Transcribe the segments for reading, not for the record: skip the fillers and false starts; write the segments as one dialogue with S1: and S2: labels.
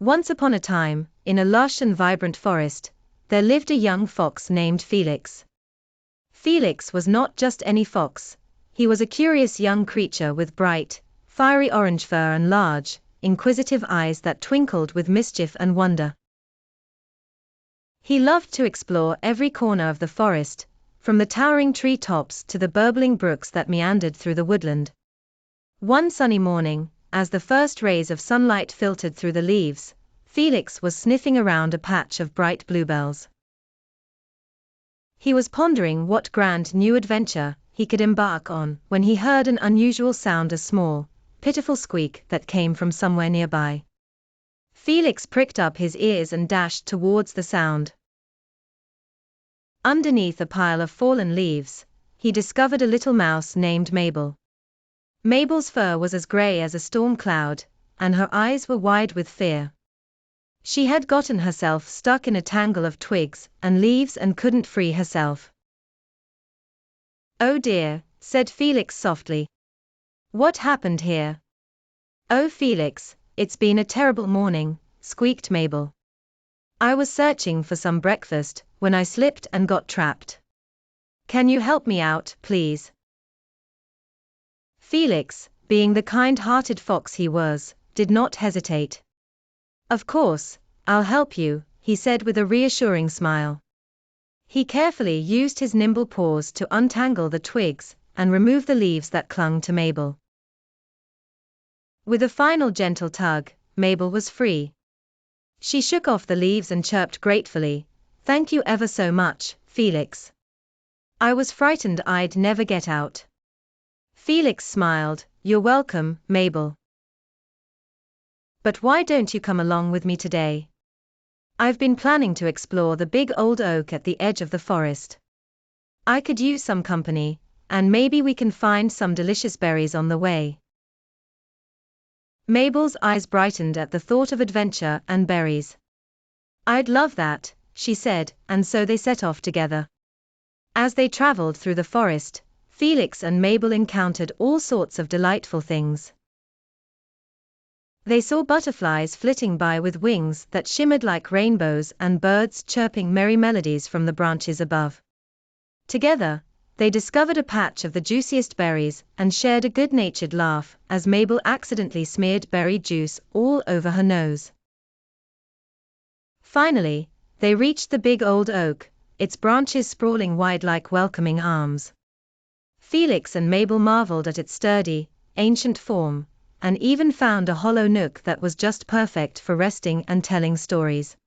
S1: Once upon a time, in a lush and vibrant forest, there lived a young fox named Felix. Felix was not just any fox, he was a curious young creature with bright, fiery orange fur and large, inquisitive eyes that twinkled with mischief and wonder. He loved to explore every corner of the forest, from the towering tree tops to the burbling brooks that meandered through the woodland. One sunny morning, as the first rays of sunlight filtered through the leaves, Felix was sniffing around a patch of bright bluebells. He was pondering what grand new adventure he could embark on when he heard an unusual sound, a small, pitiful squeak that came from somewhere nearby. Felix pricked up his ears and dashed towards the sound. Underneath a pile of fallen leaves, he discovered a little mouse named Mabel. Mabel's fur was as gray as a storm cloud, and her eyes were wide with fear. She had gotten herself stuck in a tangle of twigs and leaves and couldn't free herself. "Oh dear," said Felix softly. "What happened here?" "Oh Felix, it's been a terrible morning," squeaked Mabel. "I was searching for some breakfast when I slipped and got trapped. Can you help me out, please?" Felix, being the kind-hearted fox he was, did not hesitate. "Of course, I'll help you," he said with a reassuring smile. He carefully used his nimble paws to untangle the twigs and remove the leaves that clung to Mabel. With a final gentle tug, Mabel was free. She shook off the leaves and chirped gratefully, "Thank you ever so much, Felix. I was frightened I'd never get out." Felix smiled, "You're welcome, Mabel. But why don't you come along with me today? I've been planning to explore the big old oak at the edge of the forest. I could use some company, and maybe we can find some delicious berries on the way." Mabel's eyes brightened at the thought of adventure and berries. "I'd love that," she said, and so they set off together. As they traveled through the forest, Felix and Mabel encountered all sorts of delightful things. They saw butterflies flitting by with wings that shimmered like rainbows and birds chirping merry melodies from the branches above. Together, they discovered a patch of the juiciest berries and shared a good-natured laugh as Mabel accidentally smeared berry juice all over her nose. Finally, they reached the big old oak, its branches sprawling wide like welcoming arms. Felix and Mabel marveled at its sturdy, ancient form, and even found a hollow nook that was just perfect for resting and telling stories.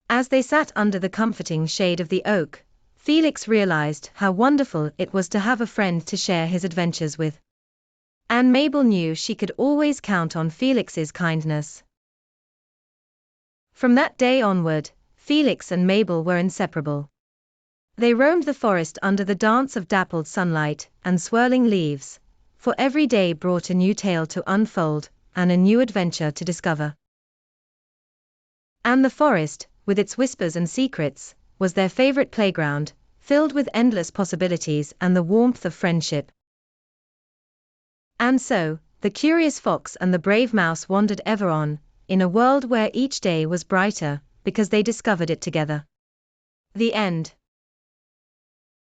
S1: As they sat under the comforting shade of the oak, Felix realized how wonderful it was to have a friend to share his adventures with. And Mabel knew she could always count on Felix's kindness. From that day onward, Felix and Mabel were inseparable. They roamed the forest under the dance of dappled sunlight and swirling leaves, for every day brought a new tale to unfold and a new adventure to discover. And the forest, with its whispers and secrets, was their favorite playground, filled with endless possibilities and the warmth of friendship. And so, the curious fox and the brave mouse wandered ever on, in a world where each day was brighter, because they discovered it together. The end.